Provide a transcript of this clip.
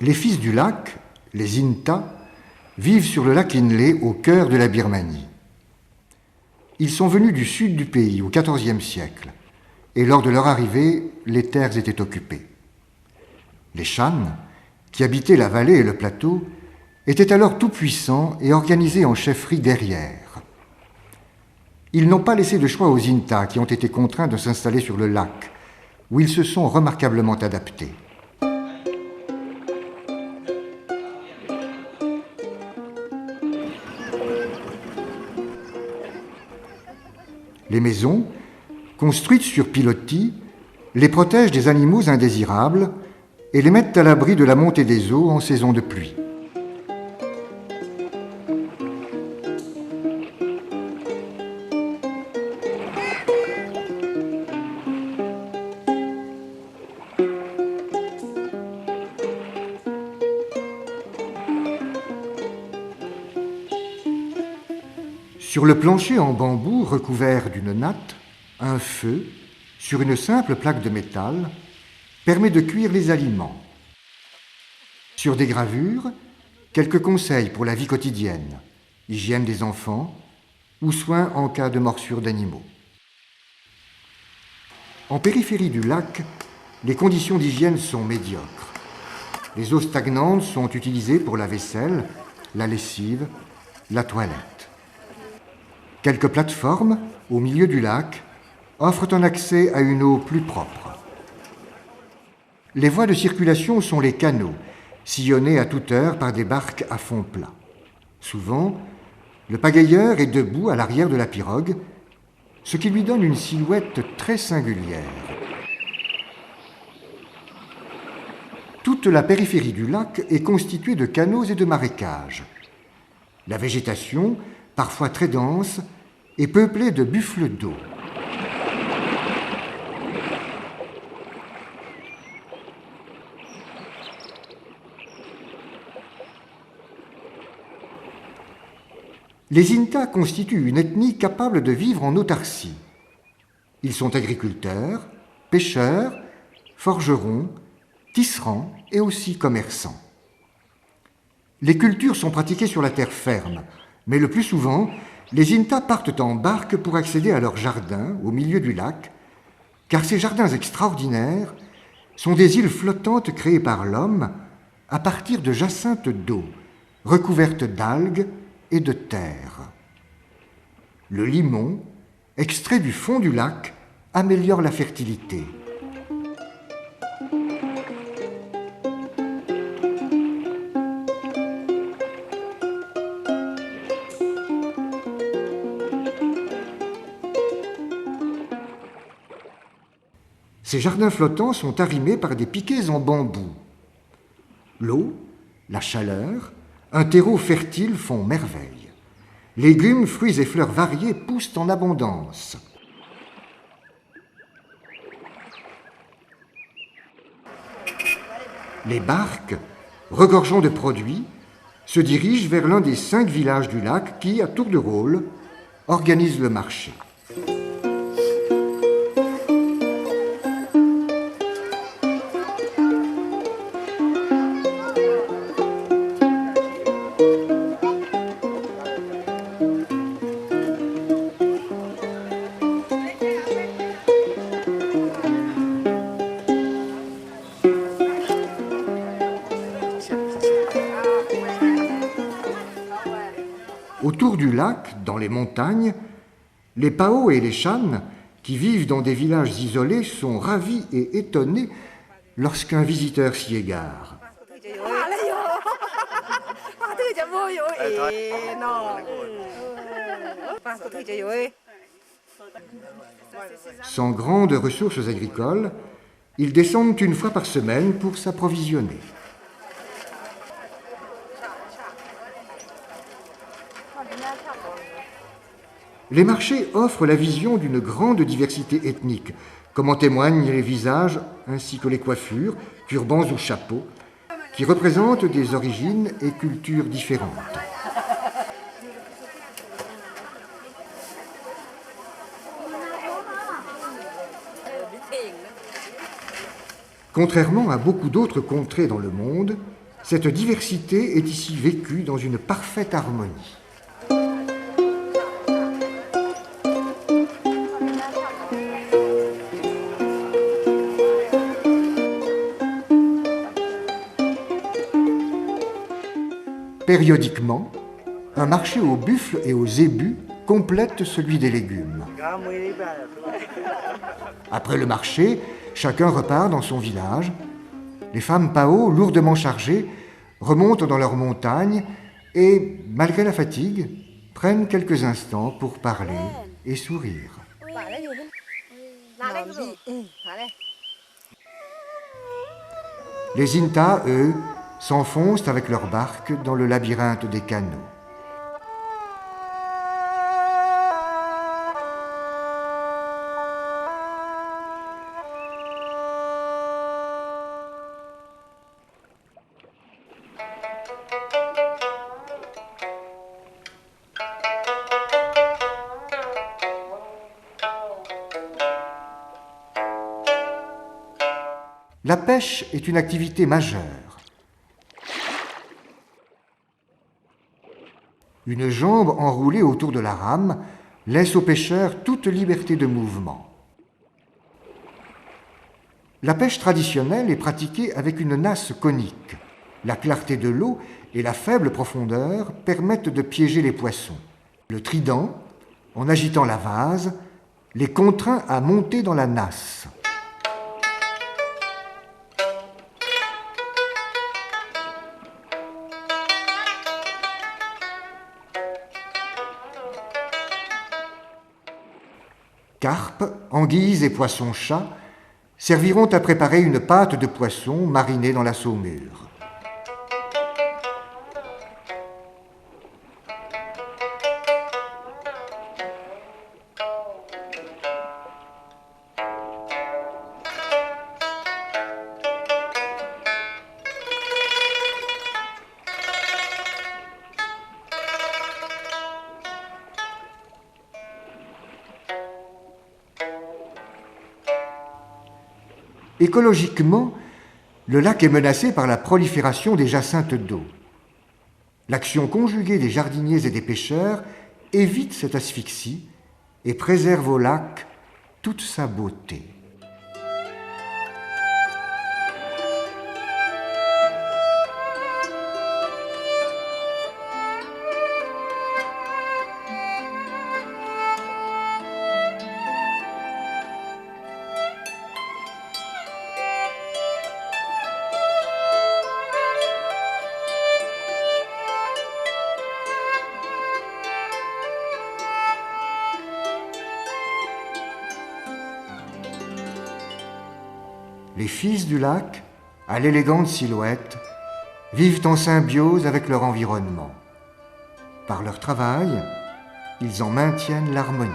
Les fils du lac, les Inta, vivent sur le lac Inle au cœur de la Birmanie. Ils sont venus du sud du pays au XIVe siècle et lors de leur arrivée, les terres étaient occupées. Les Shan, qui habitaient la vallée et le plateau, étaient alors tout-puissants et organisés en chefferies guerrières. Ils n'ont pas laissé de choix aux Inta qui ont été contraints de s'installer sur le lac, où ils se sont remarquablement adaptés. Les maisons, construites sur pilotis, les protègent des animaux indésirables et les mettent à l'abri de la montée des eaux en saison de pluie. Sur le plancher en bambou recouvert d'une natte, un feu, sur une simple plaque de métal, permet de cuire les aliments. Sur des gravures, quelques conseils pour la vie quotidienne, hygiène des enfants ou soins en cas de morsure d'animaux. En périphérie du lac, les conditions d'hygiène sont médiocres. Les eaux stagnantes sont utilisées pour la vaisselle, la lessive, la toilette. Quelques plateformes, au milieu du lac, offrent un accès à une eau plus propre. Les voies de circulation sont les canaux, sillonnés à toute heure par des barques à fond plat. Souvent, le pagayeur est debout à l'arrière de la pirogue, ce qui lui donne une silhouette très singulière. Toute la périphérie du lac est constituée de canaux et de marécages. La végétation, parfois très dense, est peuplée de buffles d'eau. Les Inta constituent une ethnie capable de vivre en autarcie. Ils sont agriculteurs, pêcheurs, forgerons, tisserands et aussi commerçants. Les cultures sont pratiquées sur la terre ferme, mais le plus souvent, les Inta partent en barque pour accéder à leur jardin au milieu du lac, car ces jardins extraordinaires sont des îles flottantes créées par l'homme à partir de jacinthes d'eau, recouvertes d'algues et de terre. Le limon, extrait du fond du lac, améliore la fertilité. Ces jardins flottants sont arrimés par des piquets en bambou. L'eau, la chaleur, un terreau fertile font merveille. Légumes, fruits et fleurs variés poussent en abondance. Les barques, regorgeant de produits, se dirigent vers l'un des 5 villages du lac qui, à tour de rôle, organisent le marché. Autour du lac, dans les montagnes, les Pao et les Shan, qui vivent dans des villages isolés, sont ravis et étonnés lorsqu'un visiteur s'y égare. Sans grandes ressources agricoles, ils descendent une fois par semaine pour s'approvisionner. Les marchés offrent la vision d'une grande diversité ethnique, comme en témoignent les visages ainsi que les coiffures, turbans ou chapeaux, qui représentent des origines et cultures différentes. Contrairement à beaucoup d'autres contrées dans le monde, Cette diversité est ici vécue dans une parfaite harmonie. Périodiquement, un marché aux buffles et aux zébus complète celui des légumes. Après le marché, chacun repart dans son village. Les femmes Pao, lourdement chargées, remontent dans leurs montagnes et, malgré la fatigue, prennent quelques instants pour parler et sourire. Les Inta, eux, s'enfoncent avec leurs barques dans le labyrinthe des canaux. La pêche est une activité majeure. Une jambe enroulée autour de la rame laisse aux pêcheurs toute liberté de mouvement. La pêche traditionnelle est pratiquée avec une nasse conique. La clarté de l'eau et la faible profondeur permettent de piéger les poissons. Le trident, en agitant la vase, les contraint à monter dans la nasse. Carpes, anguilles et poissons-chats serviront à préparer une pâte de poisson marinée dans la saumure. Écologiquement, le lac est menacé par la prolifération des jacinthes d'eau. L'action conjuguée des jardiniers et des pêcheurs évite cette asphyxie et préserve au lac toute sa beauté. Les fils du lac, à l'élégante silhouette, vivent en symbiose avec leur environnement. Par leur travail, ils en maintiennent l'harmonie.